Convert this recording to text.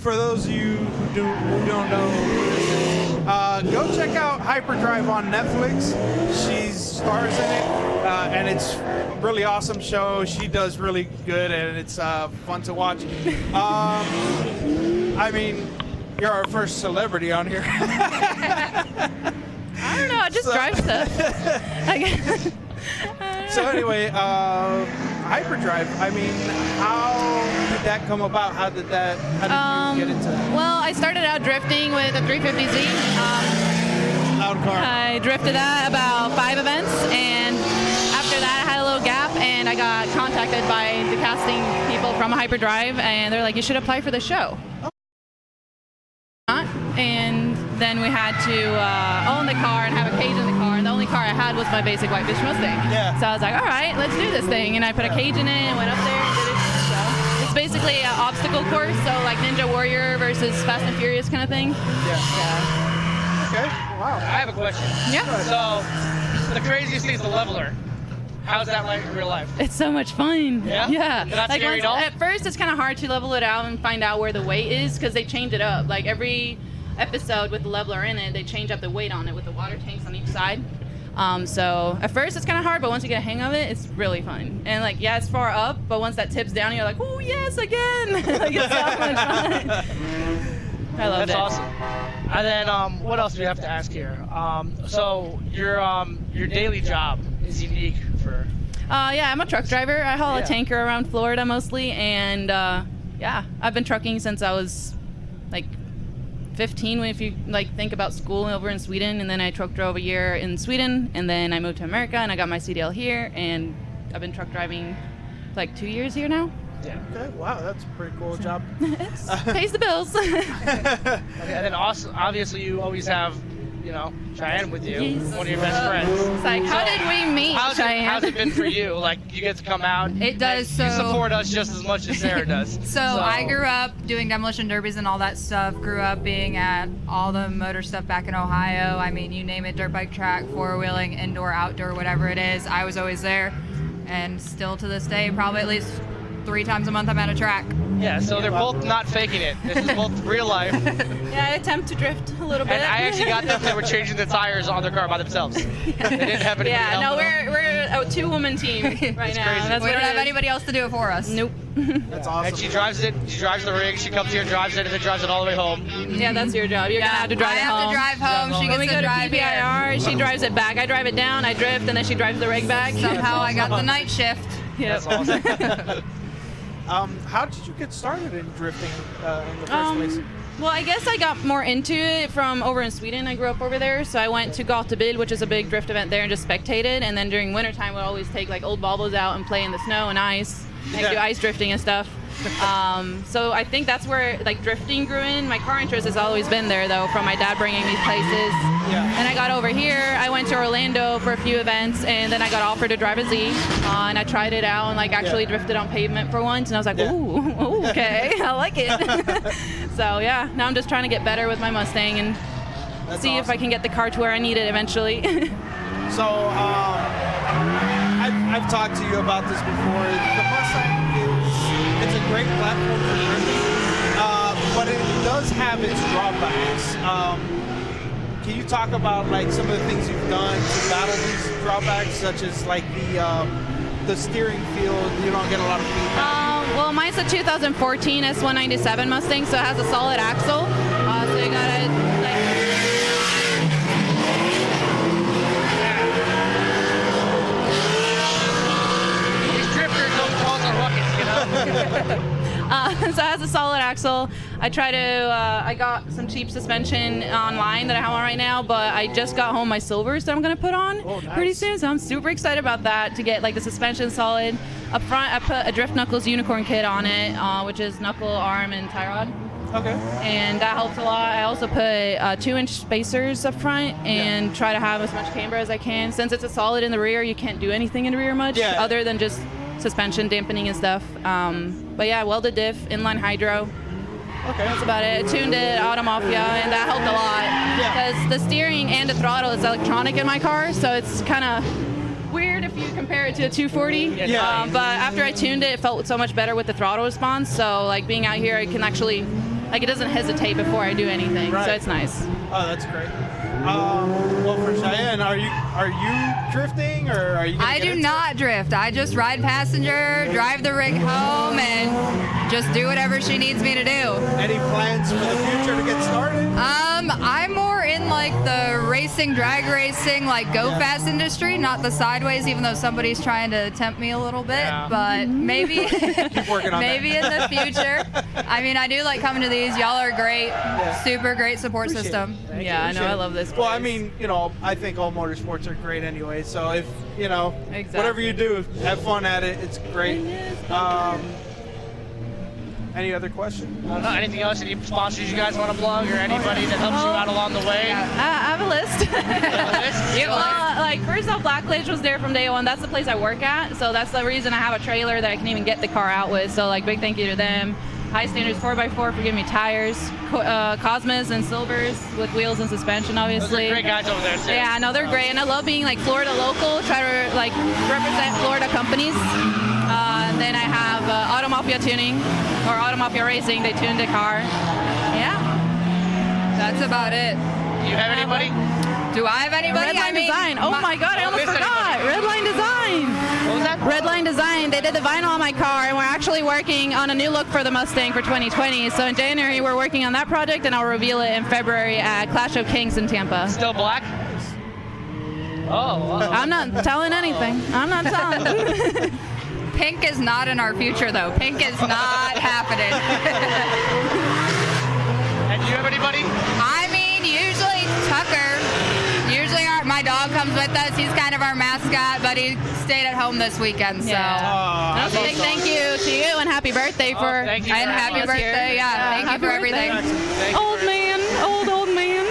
for those of you who don't know who this is, go check out Hyperdrive on Netflix. She stars in it, and it's a really awesome show. She does really good, and it's fun to watch. I mean, you're our first celebrity on here. I don't know. I just drive stuff. So anyway, Hyperdrive. I mean, how did that come about? How did you get into that? Well, I started out drifting with a 350Z. Loud car. I drifted that about 5 events, and after that, I had a little gap, and I got contacted by the casting people from Hyperdrive, and they're like, "You should apply for the show." And then we had to own the car and have a cage in the car. And the only car I had was my basic Whitefish Mustang. Yeah. So I was like, all right, let's do this thing. And I put a cage in it and went up there and did it. So it's basically an obstacle course. So like Ninja Warrior versus Fast and Furious kind of thing. Yeah. Okay. Wow. I have a question. Yeah. So the craziest thing is the leveler. How's that like in real life? It's so much fun. Yeah? Yeah. Not scary at all? At first, it's kind of hard to level it out and find out where the weight is because they change it up. Like every episode with the leveler in it, they change up the weight on it with the water tanks on each side. So at first it's kind of hard, but once you get a hang of it, it's really fun. And like, yeah, it's far up, but once that tips down, you're like, oh yes, again. Like it's so much fun. I love it. That's awesome. And then what else do we have to ask here? So your daily job is unique for. Yeah, I'm a truck driver. I haul a tanker around Florida mostly, and yeah, I've been trucking since I was like 15, if you like think about school over in Sweden, and then I truck drove a year in Sweden, and then I moved to America and I got my CDL here, and I've been truck driving for like 2 years here now. Yeah. Okay. Wow, that's a pretty cool job. It pays the bills. Okay, and then also, obviously, you always have, Cheyenne with you, Yes. one of your best friends. It's like, how did we meet, Cheyenne? How's it been for you? Like, you get to come out. It does. You So support us just as much as Sarah does. So I grew up doing demolition derbies and all that stuff. Grew up being at all the motor stuff back in Ohio. I mean, you name it, dirt bike track, four-wheeling, indoor, outdoor, whatever it is. I was always there. And still to this day, probably at least 3 times a month I'm at a track. Yeah, so they're both not faking it. This is both real life. Yeah, I attempt to drift a little bit. And I actually got them. They were changing the tires on their car by themselves. They didn't have anybody Yeah, no, helping them. we're a 2-woman team right now. crazy. That's We what don't it have is. anybody else to do it for us. Nope. That's awesome. And she drives it. She drives the rig. She comes here, drives it, and then drives it all the way home. Yeah, that's your job. You're gonna have to drive I it have home. to drive home. She When we gets go to to drive here. PBIR, she drives it back. I drive it down, I drift, and then she drives the rig back. Somehow I got the night shift. That's awesome. How did you get started in drifting in the first place? Well, I guess I got more into it from over in Sweden. I grew up over there, so I went to Gatubil, which is a big drift event there, and just spectated. And then during wintertime, we'd always take like old baubles out and play in the snow and ice, and do ice drifting and stuff. So I think that's where like drifting grew in. My car interest has always been there, though, from my dad bringing me places. Yeah. And I got over here. I went to Orlando for a few events, and then I got offered to drive a Z, and I tried it out and like actually drifted on pavement for once, and I was like, ooh, okay, I like it. So yeah, now I'm just trying to get better with my Mustang and see if I can get the car to where I need it eventually. So I've talked to you about this before. The Mustang it's a great platform for drifting, but it does have its drawbacks. Can you talk about like some of the things you've done to battle these drawbacks, such as like the steering feel? You don't get a lot of feedback. Well, mine's a 2014 S197 Mustang, so it has a solid axle. So you gotta like. These drifters don't cause a ruckus, you know? So it has a solid axle. I got some cheap suspension online that I have on right now, but I just got home my silvers that I'm gonna put on pretty soon, so I'm super excited about that, to get like the suspension solid. Up front, I put a Drift Knuckles unicorn kit on it, which is knuckle, arm, and tie rod. Okay. And that helps a lot. I also put 2-inch spacers up front and try to have as much camber as I can. Since it's a solid in the rear, you can't do anything in the rear much other than just suspension dampening and stuff. But yeah, welded diff, inline hydro. Okay. That's about it. I tuned it, Automafia, and that helped a lot. Because the steering and the throttle is electronic in my car, so it's kind of weird if you compare it to a 240. Yeah. But after I tuned it, it felt so much better with the throttle response. So like being out here, I can actually Like it doesn't hesitate before I do anything, Right. so it's nice. Oh, that's great. Well, for Cheyenne, are you drifting or are you? Gonna I get do into not drift. I just ride passenger, drive the rig home, and just do whatever she needs me to do. Any plans for the future to get started? I'm more in like the racing, drag racing, like go fast industry, not the sideways, even though somebody's trying to tempt me a little bit. Yeah. But maybe, Keep working on maybe in the future. I mean, I do like coming to these. Y'all are great, super great support Appreciate system. it. Yeah, I know. I love this. Well, I place. mean, you know, I think all motorsports are great anyway. So if you know, Exactly. whatever you do, have fun at it. It's great. Any other questions? I don't know, anything else? Any sponsors you guys want to plug or anybody that helps you out along the way? I have a list. Like first off, Blackledge was there from day one. That's the place I work at, so that's the reason I have a trailer that I can even get the car out with. So like, big thank you to them. High Standards 4x4 for giving me tires. Cosmos and Silvers with wheels and suspension, obviously. Those are great guys over there too. Yeah, no, they're great, and I love being like Florida local. Try to like represent Florida companies. And then I have Auto Mafia Tuning or Auto Mafia Racing. They tuned the car. Yeah. That's about it. Do you have anybody? Do I have anybody? Redline Design. Oh my God, I almost missed forgot. anybody. Redline Design. What was that? Redline Design. They did the vinyl on my car, and we're actually working on a new look for the Mustang for 2020. So in January, we're working on that project, and I'll reveal it in February at Clash of Kings in Tampa. Still black? Oh. I'm not telling anything. I'm not telling. Pink is not in our future, though. Pink is not happening. And do you have anybody? I mean, usually Tucker. Usually my dog comes with us. He's kind of our mascot, but he stayed at home this weekend. So. Yeah. That's Big thank you to you, and happy birthday for thank you And very happy much. birthday. Yeah, thank you happy for everything. birthday. Thank you Old very man, old man.